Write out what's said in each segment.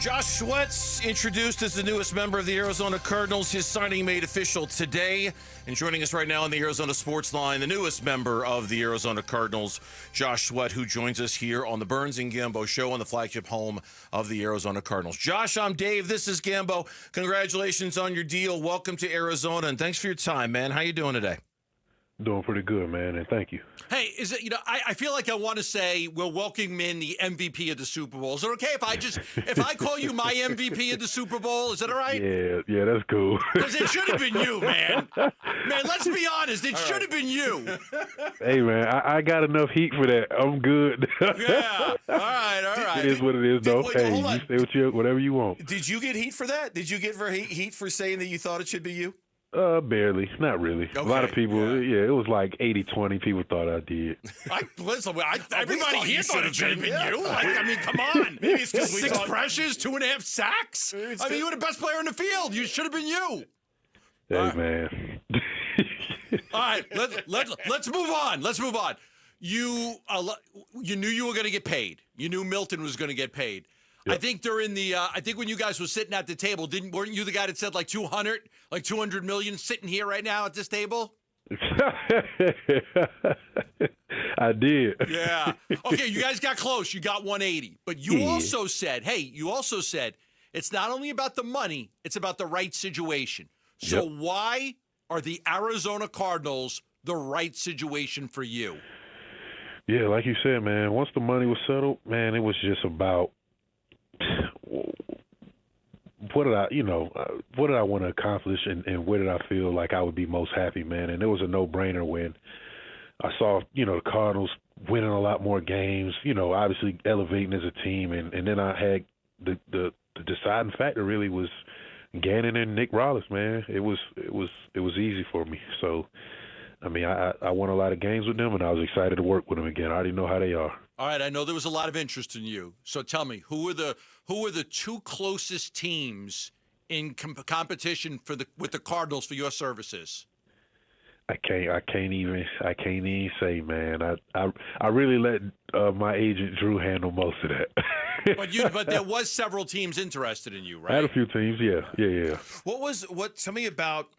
Josh Sweat introduced as the newest member of the Arizona Cardinals. His signing made official today. And joining us right now on the Arizona Sports Line, the newest member of the Arizona Cardinals, Josh Sweat, who joins us here on the Burns Gambo show on the flagship home of the Arizona Cardinals. Josh, I'm Dave. This is Gambo. Congratulations on your deal. Welcome to Arizona, and thanks for your time, man. How you doing today? Doing pretty good, man, and thank you. Hey, is it, I feel like I want to say we're welcoming in the MVP of the Super Bowl. Is it okay if I call you my MVP of the Super Bowl? Is that all right? Yeah, that's cool. Because it should have been you, man. Man, let's be honest. It should have been you. Hey, man, I got enough heat for that. I'm good. Yeah. All right. It is what it is, though. Hey, hold on. you say whatever you want. Did you get heat for that? Did you get heat for saying that you thought it should be you? Barely. Not really. Okay, A lot of people, it was like 80-20 people thought I did. Everybody here thought it should have been you. Come on. Maybe it's because 6 pressures, 2.5 sacks. You were the best player in the field. You should have been you. Hey, man. All right, let's move on. Let's move on. You knew you were going to get paid. You knew Milton was going to get paid. Yep. I think during the I think when you guys were sitting at the table, weren't you the guy that said like 200 million sitting here right now at this table? I did. Yeah. Okay, you guys got close. You got 180. But you also said it's not only about the money, it's about the right situation. So why are the Arizona Cardinals the right situation for you? Yeah, like you said, man, once the money was settled, man, it was just about what did I want to accomplish and where did I feel like I would be most happy, man? And it was a no-brainer when I saw, the Cardinals winning a lot more games, obviously elevating as a team. And then I had the deciding factor really was Gannon and Nick Rollis, man. It was easy for me. So, I won a lot of games with them, and I was excited to work with them again. I already know how they are. All right, I know there was a lot of interest in you. So tell me, who are the 2 closest teams in competition with the Cardinals for your services? I can't even say, man. I really let my agent Drew handle most of that. But there was several teams interested in you, right? I had a few teams, yeah. Tell me about.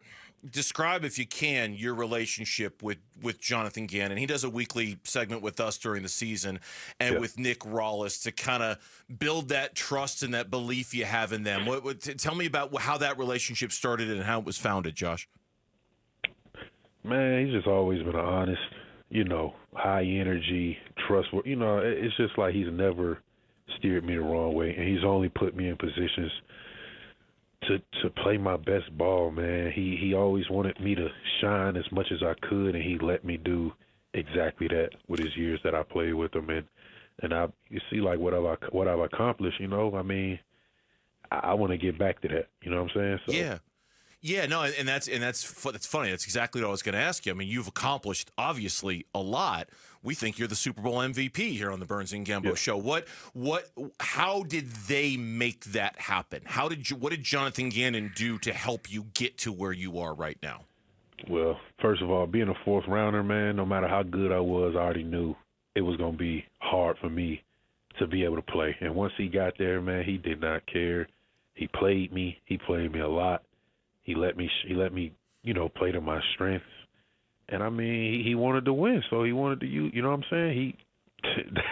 Describe, if you can, your relationship with Jonathan Gannon. He does a weekly segment with us during the season and with Nick Rollis to kind of build that trust and that belief you have in them. Tell me about how that relationship started and how it was founded, Josh. Man, he's just always been honest, high energy, trustworthy. It's just like he's never steered me the wrong way, and he's only put me in positions to play my best ball, man. He always wanted me to shine as much as I could, and he let me do exactly that with his years that I played with him. And you see, like, what I've accomplished, I want to get back to that. You know what I'm saying? So, Yeah, no, and that's funny. That's exactly what I was going to ask you. You've accomplished obviously a lot. We think you're the Super Bowl MVP here on the Burns Gambo show. How did they make that happen? What did Jonathan Gannon do to help you get to where you are right now? Well, first of all, being a 4th rounder, man, no matter how good I was, I already knew it was going to be hard for me to be able to play. And once he got there, man, he did not care. He played me. He played me a lot. He let me, play to my strengths. And, he wanted to win, so he wanted to, you know what I'm saying?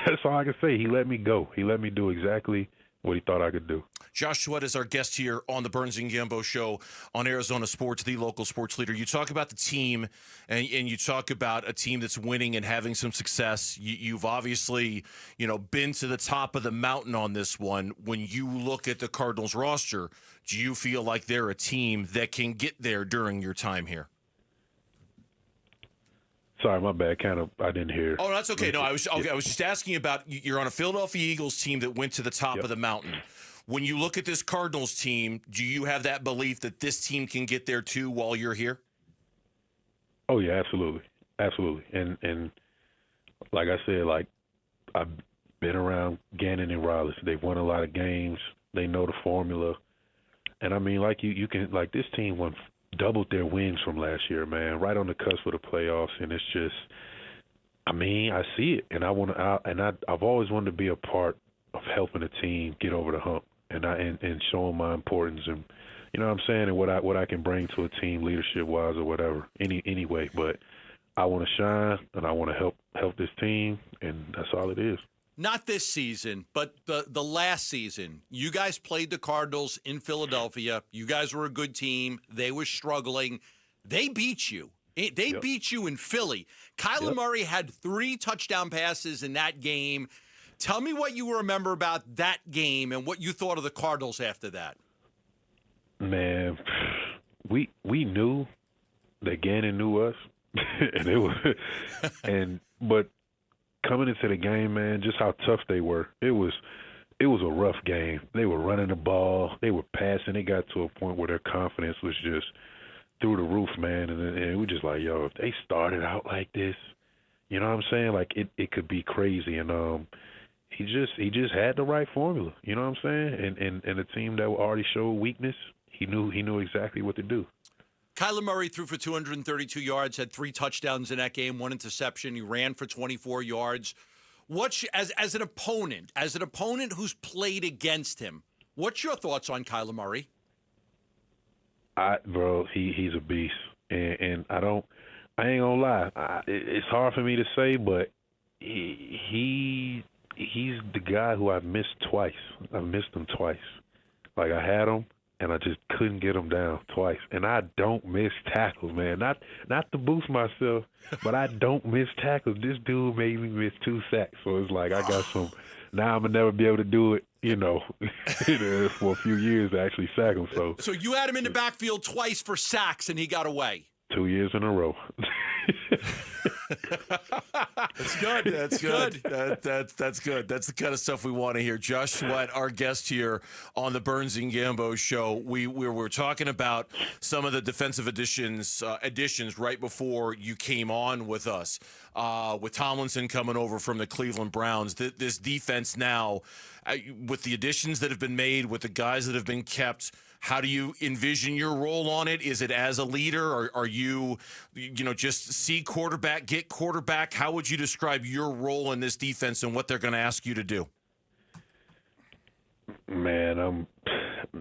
That's all I can say. He let me go. He let me do exactly what he thought I could do. Josh Sweat is our guest here on the Burns Gambo show on Arizona Sports, the local sports leader. You talk about the team, and you talk about a team that's winning and having some success. You've obviously, been to the top of the mountain on this one. When you look at the Cardinals roster, do you feel like they're a team that can get there during your time here? Sorry, my bad. I didn't hear. Oh, that's okay. No, I was just asking about, you're on a Philadelphia Eagles team that went to the top of the mountain. When you look at this Cardinals team, do you have that belief that this team can get there too while you're here? Oh yeah, absolutely. And like I said, I've been around Gannon and Rollis. They've won a lot of games. They know the formula. And you can this team doubled their wins from last year, man, right on the cusp of the playoffs. And it's just, I see it, and I've always wanted to be a part of helping a team get over the hump. and show them my importance and you know what I'm saying, and what I can bring to a team leadership wise or whatever. Anyway, but I want to shine and I want to help this team, and that's all it is. Not this season, but the last season. You guys played the Cardinals in Philadelphia. You guys were a good team. They were struggling. They beat you. They beat you in Philly. Kyler Murray had 3 touchdown passes in that game. Tell me what you remember about that game and what you thought of the Cardinals after that. Man, we knew that Gannon knew us, and it was, but coming into the game, man, just how tough they were. It was a rough game. They were running the ball, they were passing. It got to a point where their confidence was just through the roof, man. And we just like, yo, if they started out like this, you know what I'm saying? Like it could be crazy. And he just had the right formula. You know what I'm saying? And a team that already showed weakness, he knew exactly what to do. Kyler Murray threw for 232 yards, had 3 touchdowns in that game, 1 interception. He ran for 24 yards. As an opponent who's played against him, what's your thoughts on Kyler Murray? Bro, he's a beast, and I ain't gonna lie. It's hard for me to say, but he's the guy who I've missed twice. I've missed him twice. Like I had him, and I just couldn't get him down twice. And I don't miss tackles, man. Not to boost myself, but I don't miss tackles. This dude made me miss 2 sacks, so it's like I got some. Now I'm gonna never be able to do it, for a few years to actually sack him. So you had him in the backfield twice for sacks, and he got away. 2 years in a row. That's good. That's good. That's good. That's the kind of stuff we want to hear. Josh Sweat, our guest here on the Burns Gambo show. We were talking about some of the defensive additions right before you came on with us. With Tomlinson coming over from the Cleveland Browns, this defense now, with the additions that have been made, with the guys that have been kept. How do you envision your role on it? Is it as a leader, or are you just see quarterback, get quarterback? How would you describe your role in this defense and what they're going to ask you to do? Man,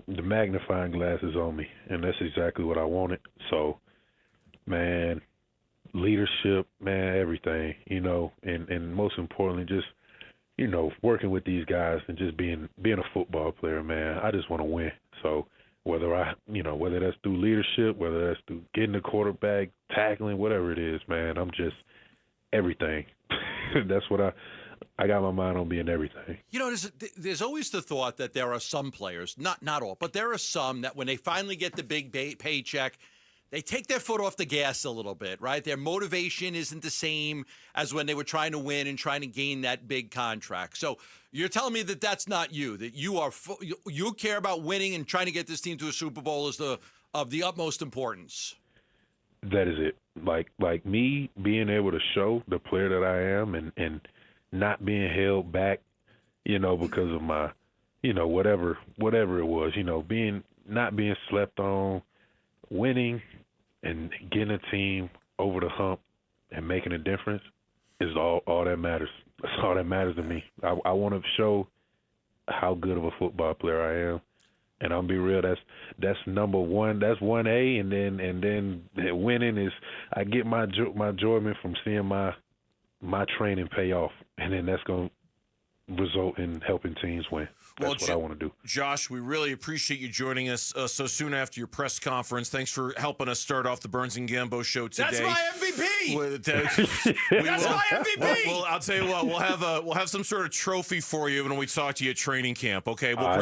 the magnifying glass is on me, and that's exactly what I wanted. So, man, leadership, man, everything, and most importantly, just working with these guys and just being a football player, man. I just want to win. So. Whether that's through leadership, whether that's through getting the quarterback, tackling, whatever it is, man, I'm just everything. That's what I got my mind on, being everything. There's always the thought that there are some players, not all, but there are some that when they finally get the big paycheck, they take their foot off the gas a little bit, right? Their motivation isn't the same as when they were trying to win and trying to gain that big contract. So you're telling me that that's not you, that you care about winning and trying to get this team to a Super Bowl is of the utmost importance. That is it. Like me being able to show the player that I am and not being held back, because of my, whatever it was, not being slept on, winning and getting a team over the hump and making a difference is all that matters. That's all that matters to me. I want to show how good of a football player I am, and I'll be real. That's number one. That's 1A, and then winning is I get my enjoyment from seeing my training pay off, and then that's going to result in helping teams win. That's what I want to do. Josh, we really appreciate you joining us so soon after your press conference. Thanks for helping us start off the Burns Gambo show today. That's my MVP. That's my MVP. Well, I'll tell you what. We'll have some sort of trophy for you when we talk to you at training camp. Okay, we'll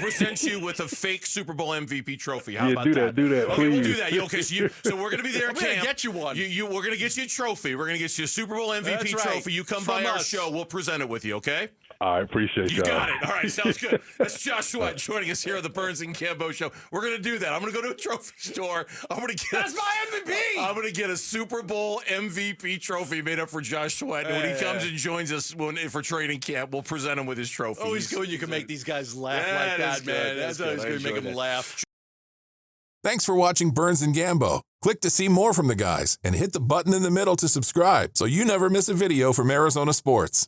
present you with a fake Super Bowl MVP trophy. How about that? Do that, okay, please. We'll do that. Okay, so we're going to be there at camp. We're going to get you one. We're going to get you a trophy. We're going to get you a Super Bowl MVP trophy. You come by our show. We'll present it with you. Okay. I appreciate you. You got it. All right, sounds good. That's Josh Sweat joining us here on the Burns Gambo show. We're going to do that. I'm going to go to a trophy store. That's my MVP. I'm going to get a Super Bowl MVP trophy made up for Josh Sweat. And when he comes and joins us for training camp, we'll present him with his trophy. Always good. You can make these guys laugh like that, man. That's always good to make them laugh. Thanks for watching Burns Gambo. Click to see more from the guys and hit the button in the middle to subscribe so you never miss a video from Arizona sports.